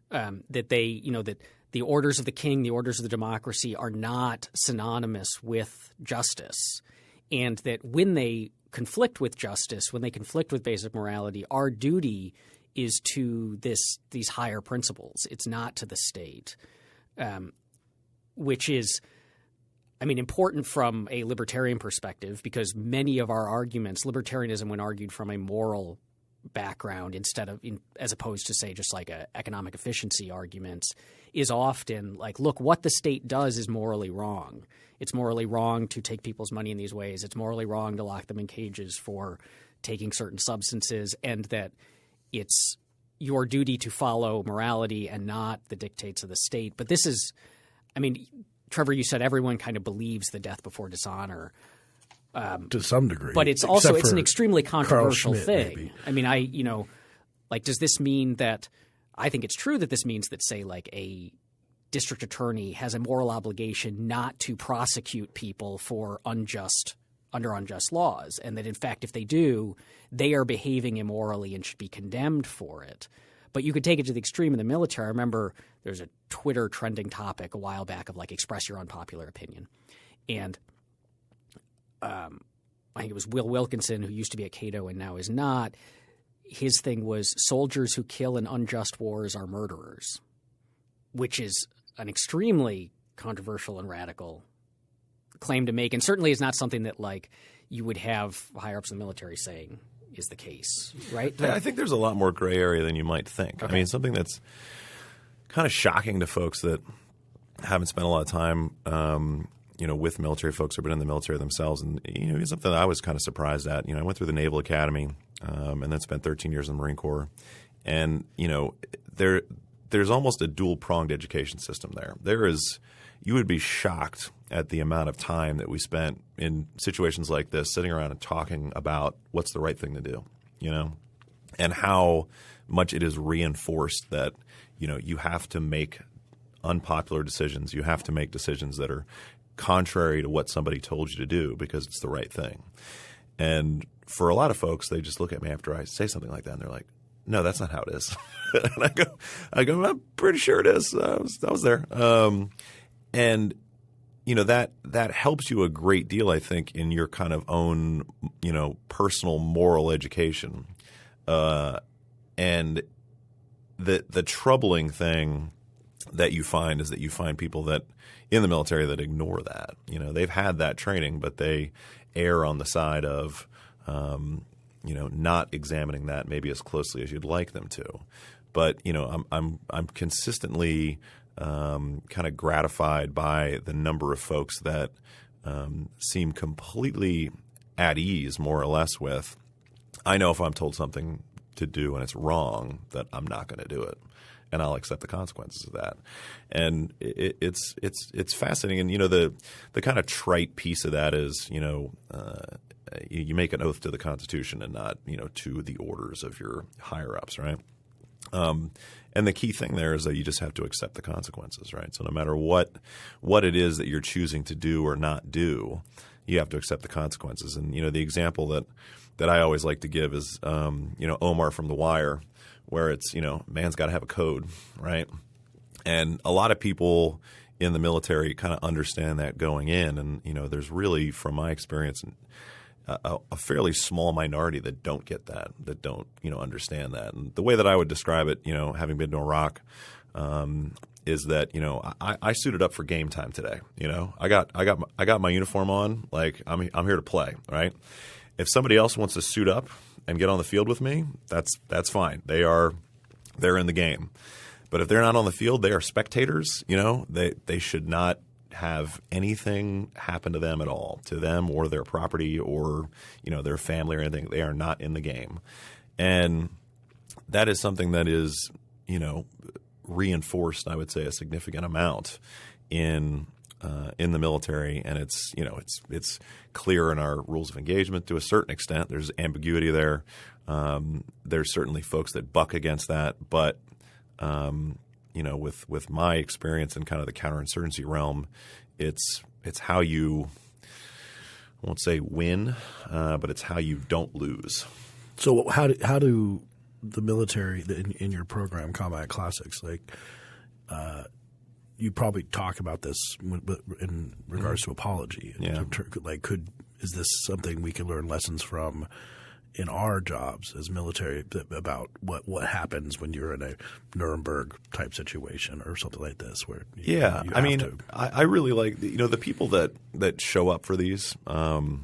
That the orders of the king, the orders of the democracy are not synonymous with justice, and that when they conflict with justice, when they conflict with basic morality, our duty is to these higher principles. It's not to the state, which is, I mean, important from a libertarian perspective because many of our arguments, libertarianism, when argued from a moral background as opposed to say just like a economic efficiency arguments, is often like, look, what the state does is morally wrong. It's morally wrong to take people's money in these ways. It's morally wrong to lock them in cages for taking certain substances, and that it's your duty to follow morality and not the dictates of the state. But this is, I mean, Trevor, you said everyone kind of believes the death before dishonor. To some degree. But it's an extremely controversial thing. Maybe. I mean, does this mean that – I think it's true that this means that, say, like a district attorney has a moral obligation not to prosecute people for under unjust laws, and that, in fact, if they do, they are behaving immorally and should be condemned for it. But you could take it to the extreme in the military. I remember there's a Twitter trending topic a while back of like express your unpopular opinion. And I think it was Will Wilkinson, who used to be at Cato and now is not. His thing was soldiers who kill in unjust wars are murderers, which is an extremely controversial and radical claim to make, and certainly is not something that like you would have higher-ups in the military saying is the case, right? I think there's a lot more gray area than you might think. Okay. I mean, something that's kind of shocking to folks that haven't spent a lot of time with military folks or been in the military themselves. And, it's something that I was kind of surprised at. I went through the Naval Academy and then spent 13 years in the Marine Corps. And, there's almost a dual-pronged education system there. You would be shocked at the amount of time that we spent in situations like this sitting around and talking about what's the right thing to do, and how much it is reinforced that, you have to make unpopular decisions. You have to make decisions that are contrary to what somebody told you to do because it's the right thing. And for a lot of folks, they just look at me after I say something like that, and they're like, "No, that's not how it is." And I go, "I'm pretty sure it is. I was there." And that helps you a great deal, I think, in your kind of own personal moral education. And the troubling thing that you find is that you find people that in the military that ignore that. They've had that training, but they err on the side of not examining that maybe as closely as you'd like them to. But I'm consistently kind of gratified by the number of folks that seem completely at ease, more or less, with, I know if I'm told something to do and it's wrong, that I'm not going to do it, and I'll accept the consequences of that. And it's fascinating. And the kind of trite piece of that is you make an oath to the Constitution and not to the orders of your higher ups, right? And the key thing there is that you just have to accept the consequences, right? So no matter what it is that you're choosing to do or not do, you have to accept the consequences. And the example that I always like to give is Omar from The Wire, where it's man's got to have a code, right? And a lot of people in the military kind of understand that going in, and there's really, from my experience, a fairly small minority that don't get that don't understand that. And the way that I would describe it, having been to Iraq, is that I suited up for game time today. I got my uniform on, like I'm here to play, right? If somebody else wants to suit up and get on the field with me, that's fine. They're in the game. But if they're not on the field, they are spectators. They should not have anything happen to them at all, to them or their property or their family or anything. They are not in the game, and that is something that is reinforced, I would say, a significant amount in the military, and it's clear in our rules of engagement to a certain extent. There's ambiguity there. There's certainly folks that buck against that, but with my experience in kind of the counterinsurgency realm, it's how you, I won't say win, but it's how you don't lose. So how do the military in your program, Combat Classics, you probably talk about this in regards to apology. Yeah. Is this something we can learn lessons from in our jobs as military about what happens when you're in a Nuremberg type situation or something like this? Where I really like the people that show up for these are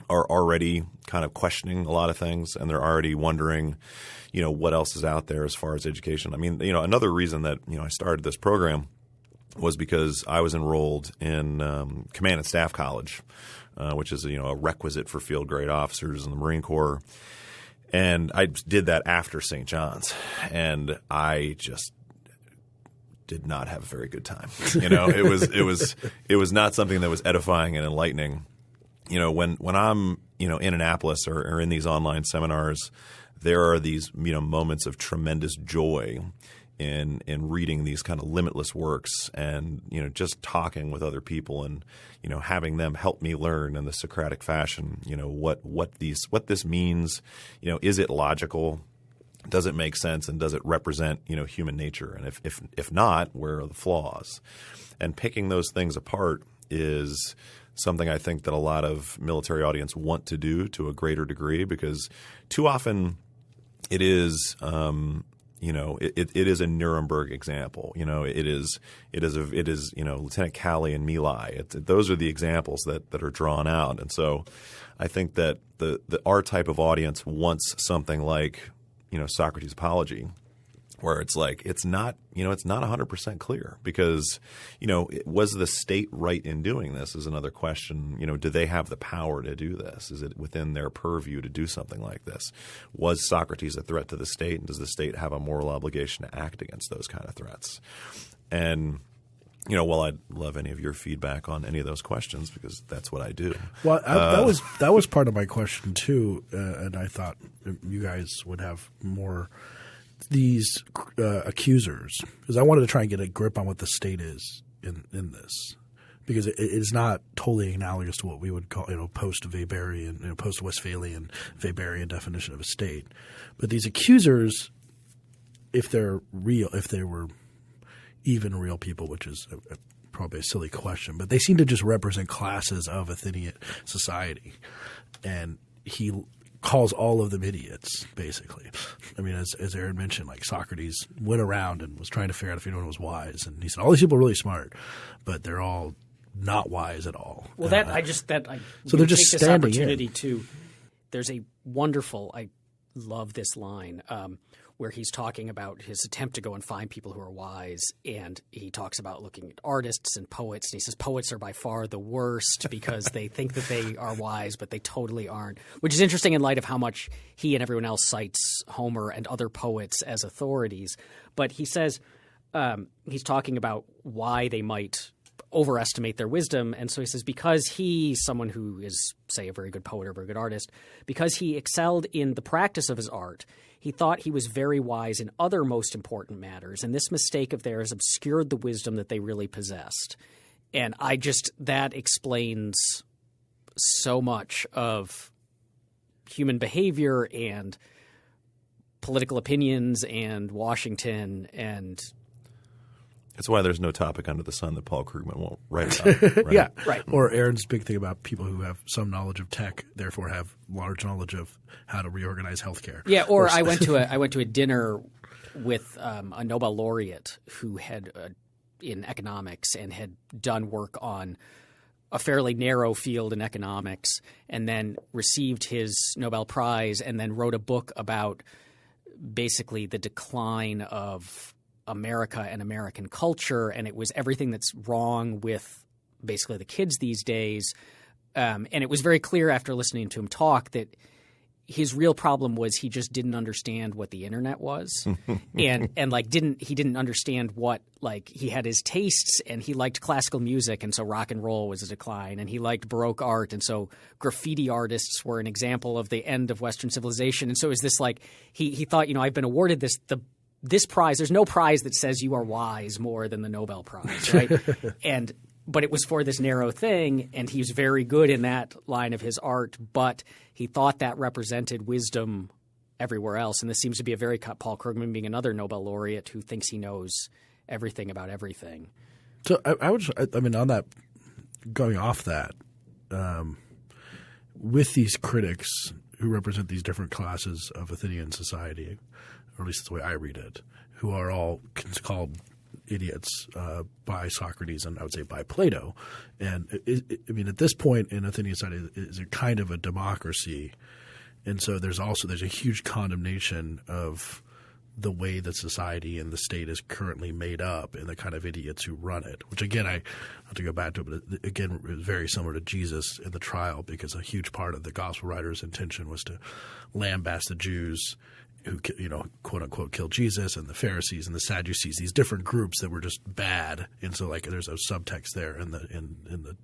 already kind of questioning a lot of things, and they're already wondering what else is out there as far as education. I mean, another reason that I started this program was because I was enrolled in Command and Staff College, which is a requisite for field grade officers in the Marine Corps, and I did that after St. John's, and I just did not have a very good time. It was not something that was edifying and enlightening. When I'm in Annapolis or in these online seminars, there are these moments of tremendous joy in reading these kind of limitless works, and just talking with other people, and having them help me learn in the Socratic fashion what this means. Is it logical? Does it make sense? And does it represent human nature? And if not, where are the flaws? And picking those things apart is something I think that a lot of military audience want to do to a greater degree, because too often it is it is a Nuremberg example. It is Lieutenant Calley and My Lai. Those are the examples that are drawn out. And so I think that our type of audience wants something like Socrates' Apology, where it's like it's not 100% clear, because was the state right in doing this is another question. Do they have the power to do this? Is it within their purview to do something like this? Was Socrates a threat to the state, and does the state have a moral obligation to act against those kind of threats? And while I'd love any of your feedback on any of those questions, because that's what I do. Well, that was part of my question too, and I thought you guys would have more these accusers, because I wanted to try and get a grip on what the state is in this, because it is not totally analogous to what we would call post-Weberian, post-Westphalian Weberian definition of a state. But these accusers, if they're real, if they were even real people, which is probably a silly question, but they seem to just represent classes of Athenian society, and he calls all of them idiots, basically. I mean, as Aaron mentioned, like Socrates went around and was trying to figure out if anyone was wise, and he said all these people are really smart, but they're all not wise at all. Well, so they're just take this standing opportunity in. to. There's a wonderful. I love this line. Where he's talking about his attempt to go and find people who are wise, and he talks about looking at artists and poets, and he says poets are by far the worst because they think that they are wise, but they totally aren't, which is interesting in light of how much he and everyone else cites Homer and other poets as authorities. But he says he's talking about why they might overestimate their wisdom, and so he says because he's someone who is, say, a very good poet or a very good artist, because he excelled in the practice of his art, he thought he was very wise in other most important matters, and this mistake of theirs obscured the wisdom that they really possessed. And that explains so much of human behavior and political opinions and Washington, and it's why there's no topic under the sun that Paul Krugman won't write about. Right? Yeah, right. Or Aaron's big thing about people who have some knowledge of tech, therefore have large knowledge of how to reorganize healthcare. Yeah, or I went to a dinner with a Nobel laureate who had in economics and had done work on a fairly narrow field in economics, and then received his Nobel Prize, and then wrote a book about basically the decline of America and American culture, and it was everything that's wrong with basically the kids these days. And it was very clear after listening to him talk that his real problem was he just didn't understand what the internet was, and he didn't understand what, like, he had his tastes, and he liked classical music, and so rock and roll was a decline, and he liked Baroque art, and so graffiti artists were an example of the end of Western civilization. And so it was this, like, he thought, I've been awarded this prize. There's no prize that says you are wise more than the Nobel Prize, right? But it was for this narrow thing, and he was very good in that line of his art, but he thought that represented wisdom everywhere else. And this seems to be a very Paul Krugman being another Nobel laureate who thinks he knows everything about everything. So I mean, on that, going off that, with these critics who represent these different classes of Athenian society, or at least that's the way I read it, who are all called idiots by Socrates and I would say by Plato. And I mean, at this point in Athenian society, is a kind of a democracy, and so there's a huge condemnation of the way that society and the state is currently made up and the kind of idiots who run it. Which again, I have to go back to it, but again, is very similar to Jesus in the trial, because a huge part of the gospel writer's intention was to lambast the Jews who, quote unquote, killed Jesus, and the Pharisees and the Sadducees, these different groups that were just bad. And so, like, there's a subtext there in the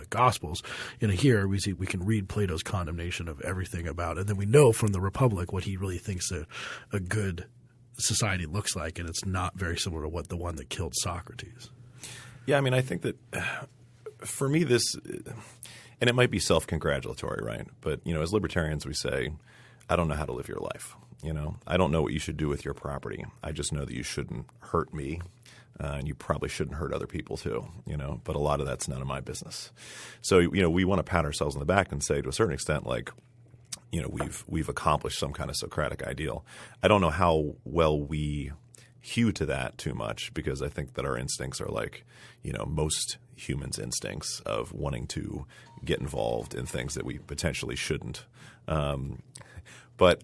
Gospels. And here we can read Plato's condemnation of everything about it. And then we know from the Republic what he really thinks a good society looks like, and it's not very similar to what the one that killed Socrates. Yeah, I mean, I think that for me this – and it might be self-congratulatory, right? But, as libertarians we say, I don't know how to live your life. I don't know what you should do with your property. I just know that you shouldn't hurt me, and you probably shouldn't hurt other people too. But a lot of that's none of my business. So we want to pat ourselves on the back and say, to a certain extent, like, we've accomplished some kind of Socratic ideal. I don't know how well we hew to that too much, because I think that our instincts are like, most humans' instincts of wanting to get involved in things that we potentially shouldn't. But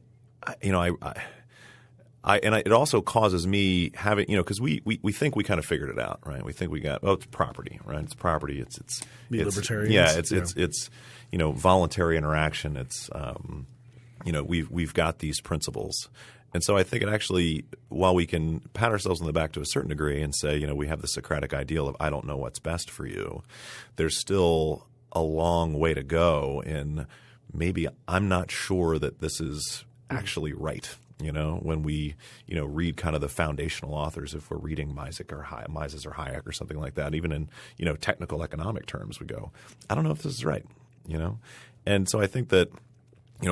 it also causes me having, because we think we kind of figured it out, right? We think we got, it's property, right? It's property. It's libertarians. Yeah, it's voluntary interaction. It's we've got these principles. And so I think it actually, while we can pat ourselves on the back to a certain degree and say, we have the Socratic ideal of I don't know what's best for you, there's still a long way to go in maybe I'm not sure that this is actually right. when we, read kind of the foundational authors, if we're reading Mises or Hayek or something like that, even in, technical economic terms, we go, I don't know if this is right, And so I think that,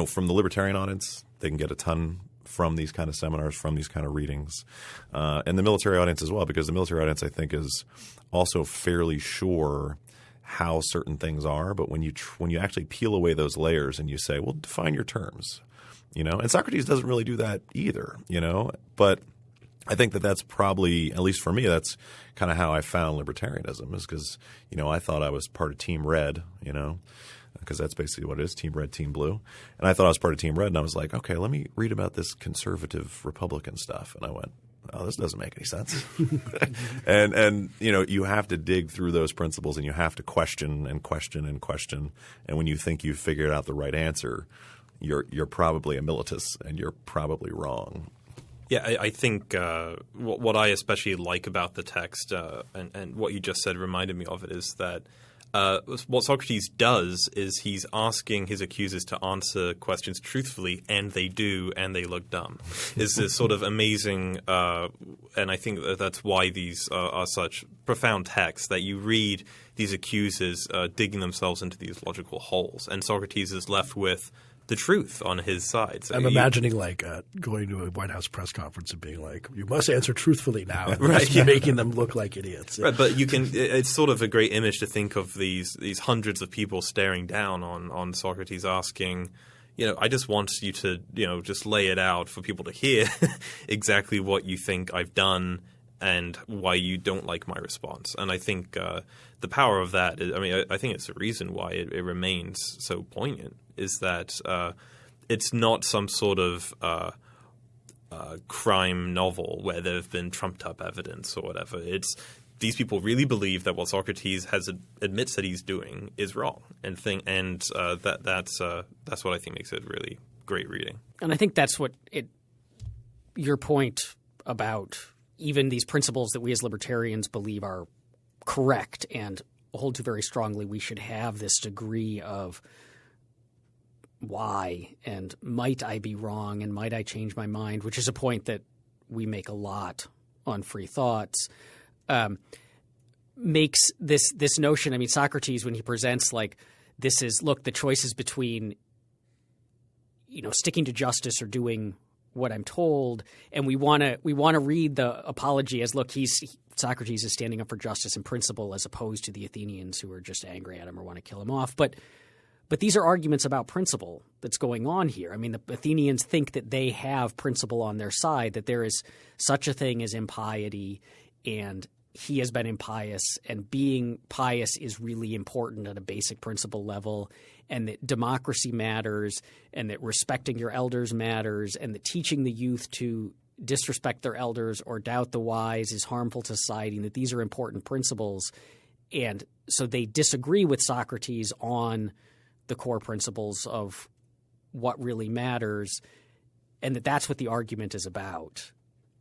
from the libertarian audience, they can get a ton from these kind of seminars, from these kind of readings, and the military audience as well, because the military audience, I think, is also fairly sure how certain things are. But when you actually peel away those layers and you say, well, define your terms, and Socrates doesn't really do that either, but I think that that's probably, at least for me, that's kind of how I found libertarianism, is because, I thought I was part of Team Red, because that's basically what it is, Team Red, Team Blue. And I thought I was part of Team Red, and I was like, okay, let me read about this conservative Republican stuff. And I went, oh, this doesn't make any sense. and you have to dig through those principles, and you have to question and question and question. And when you think you've figured out the right answer, you're probably a militus, and you're probably wrong. Yeah, I think what I especially like about the text and what you just said reminded me of it is that what Socrates does is he's asking his accusers to answer questions truthfully, and they do, and they look dumb. Is this sort of amazing, and I think that's why these are such profound texts, that you read these accusers digging themselves into these logical holes, and Socrates is left with the truth on his side. So I'm imagining going to a White House press conference and being like, you must answer truthfully now. And right, just making them look like idiots. Right, but it's sort of a great image to think of these hundreds of people staring down on Socrates asking, I just want you to, just lay it out for people to hear exactly what you think I've done and why you don't like my response. And I think the power of that I think it's the reason why it remains so poignant, is that it's not some sort of crime novel where there have been trumped-up evidence or whatever. It's these people really believe that what Socrates admits that he's doing is wrong, and that's what I think makes it really great reading. And I think that's what your point about even these principles that we as libertarians believe are correct and hold to very strongly. We should have this degree of why and might I be wrong and might I change my mind, which is a point that we make a lot on Free Thoughts, makes this notion. Socrates, when he presents the choice is between sticking to justice or doing what I'm told, and we want to read the apology as, look, Socrates is standing up for justice and principle, as opposed to the Athenians who are just angry at him or want to kill him off. But these are arguments about principle that's going on here. The Athenians think that they have principle on their side, that there is such a thing as impiety, and he has been impious, and being pious is really important at a basic principle level, and that democracy matters, and that respecting your elders matters, and that teaching the youth to disrespect their elders or doubt the wise is harmful to society, and that these are important principles. And so they disagree with Socrates on the core principles of what really matters, and that's what the argument is about.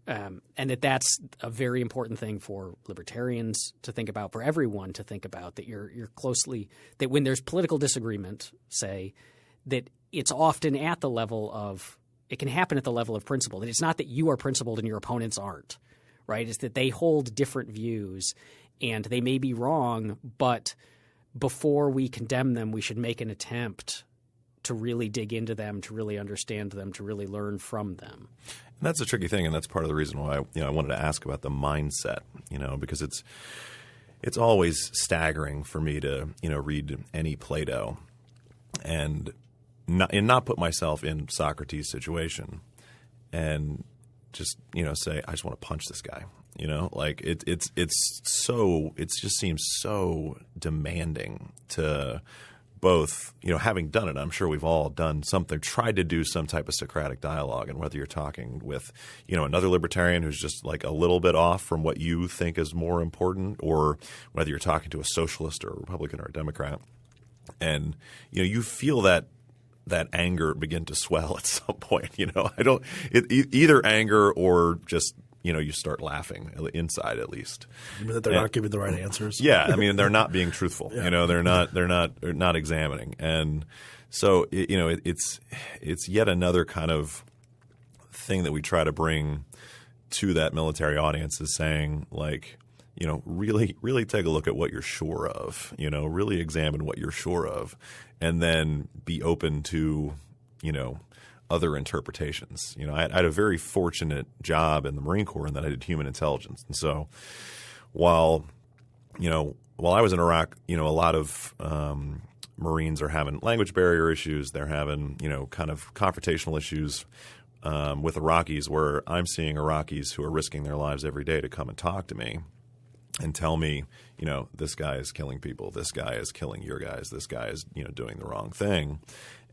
And that's a very important thing for libertarians to think about, for everyone to think about, that you're closely – that when there's political disagreement, say, that it's often at the level of – it can happen at the level of principle. That it's not that you are principled and your opponents aren't, right? It's that they hold different views and they may be wrong, but before we condemn them, we should make an attempt to really dig into them, to really understand them, to really learn from them. And that's a tricky thing, and that's part of the reason why I wanted to ask about the mindset, because it's always staggering for me to read any Plato and not put myself in Socrates' situation and just say, I just want to punch this guy. It just seems so demanding to both, having done it. I'm sure we've all done something, tried to do some type of Socratic dialogue, and whether you're talking with, another libertarian who's just like a little bit off from what you think is more important, or whether you're talking to a socialist or a Republican or a Democrat, and you feel that anger begin to swell at some point. Either anger or just you start laughing inside, at least. You mean that they're not giving the right answers? Yeah, they're not being truthful. Yeah. They're not examining, and so it's yet another kind of thing that we try to bring to that military audience is saying, like, you know, really, really take a look at what you're sure of, you know, really examine what you're sure of, and then be open to, you know, other interpretations. You know, I had a very fortunate job in the Marine Corps in that I did human intelligence. And so while I was in Iraq, you know, a lot of Marines are having language barrier issues. They're having, you know, kind of confrontational issues with Iraqis, where I'm seeing Iraqis who are risking their lives every day to come and talk to me and tell me, you know, this guy is killing people, this guy is killing your guys, this guy is, you know, doing the wrong thing.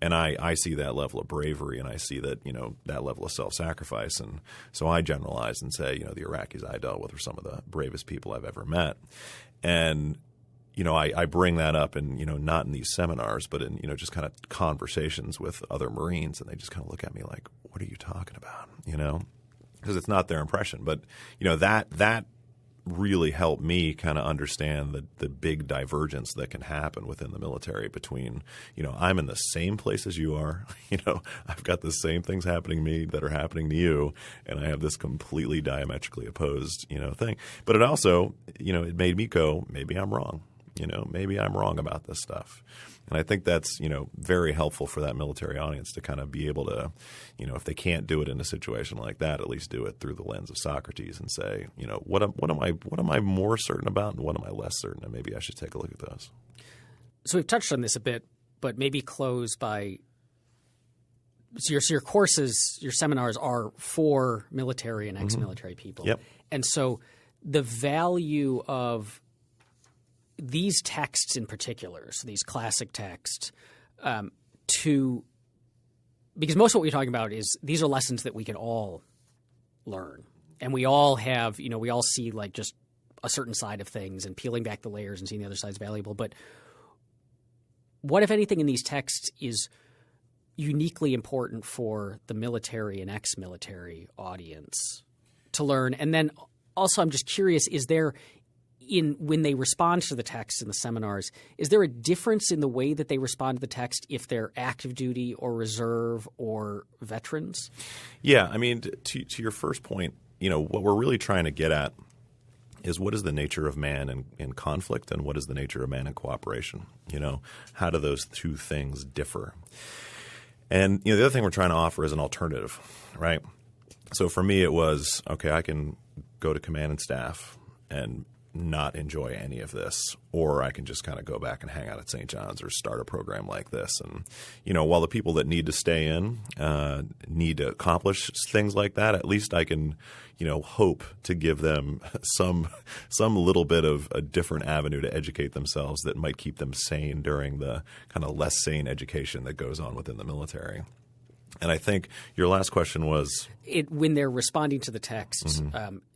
And I see that level of bravery, and I see that, you know, that level of self-sacrifice. And so I generalize and say, you know, the Iraqis I dealt with were some of the bravest people I've ever met. And, you know, I bring that up in, you know, not in these seminars, but in, you know, just kind of conversations with other Marines, and they just kind of look at me like, what are you talking about? You know, because it's not their impression. But, you know, that really helped me kind of understand the big divergence that can happen within the military between, you know, I'm in the same place as you are, you know, I've got the same things happening to me that are happening to you, and I have this completely diametrically opposed, you know, thing. But it also, you know, it made me go, maybe I'm wrong, you know, maybe I'm wrong about this stuff. And I think that's, you know, very helpful for that military audience to kind of be able to, you know, if they can't do it in a situation like that, at least do it through the lens of Socrates and say, you know, what am I more certain about, and what am I less certain? And maybe I should take a look at those. So we've touched on this a bit, but maybe close by so your courses, your seminars are for military and ex-military people. Yep. And so the value of these texts in particular, so these classic texts, because most of what we're talking about is these are lessons that we can all learn. And we all have, you know, we all see like just a certain side of things, and peeling back the layers and seeing the other side is valuable. But what, if anything, in these texts is uniquely important for the military and ex-military audience to learn? And then also I'm just curious, is there – when they respond to the text in the seminars, is there a difference in the way that they respond to the text if they're active duty or reserve or veterans? Yeah, I mean, to your first point, you know, what we're really trying to get at is what is the nature of man in conflict, and what is the nature of man in cooperation? You know, how do those two things differ? And, you know, the other thing we're trying to offer is an alternative, right? So for me, it was, okay, I can go to command and staff and not enjoy any of this, or I can just kind of go back and hang out at St. John's or start a program like this. And, you know, while the people that need to stay in need to accomplish things like that, at least I can, you know, hope to give them some little bit of a different avenue to educate themselves that might keep them sane during the kind of less sane education that goes on within the military. And I think your last question was when they're responding to the text,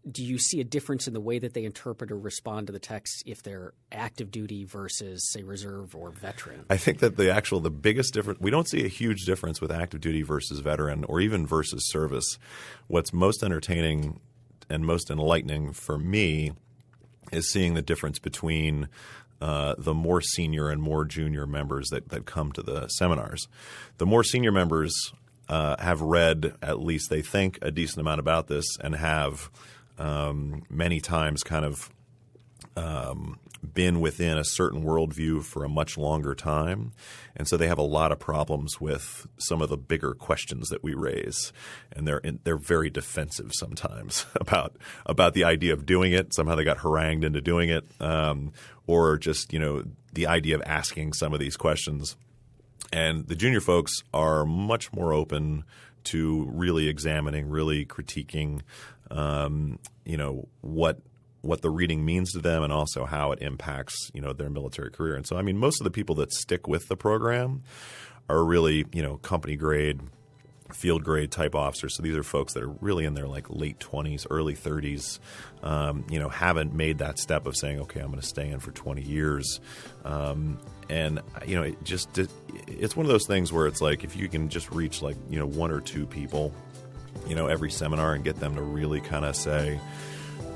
do you see a difference in the way that they interpret or respond to the text if they're active duty versus, say, reserve or veteran? I think that the biggest difference – we don't see a huge difference with active duty versus veteran, or even versus service. What's most entertaining and most enlightening for me is seeing the difference between the more senior and more junior members that come to the seminars. The more senior members have read, at least they think, a decent amount about this, and have many times kind of been within a certain worldview for a much longer time. And so they have a lot of problems with some of the bigger questions that we raise. And they're very defensive sometimes about the idea of doing it. Somehow they got harangued into doing it, or just, you know, the idea of asking some of these questions. And the junior folks are much more open to really examining, really critiquing, you know, what the reading means to them, and also how it impacts, you know, their military career. And so, I mean, most of the people that stick with the program are really, you know, company grade, field grade type officers. So these are folks that are really in their like late 20s, early 30s, you know, haven't made that step of saying, okay, I'm going to stay in for 20 years. And, you know, it's one of those things where it's like, if you can just reach like, you know, one or two people, you know, every seminar, and get them to really kind of say,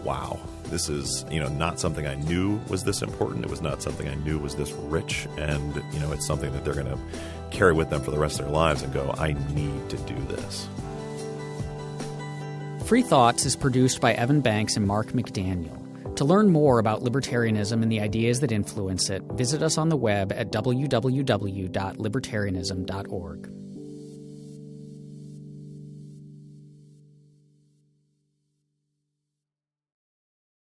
wow, this is, you know, not something I knew was this important. It was not something I knew was this rich. And, you know, it's something that they're going to carry with them for the rest of their lives and go, I need to do this. Free Thoughts is produced by Evan Banks and Mark McDaniel. To learn more about libertarianism and the ideas that influence it, visit us on the web at www.libertarianism.org.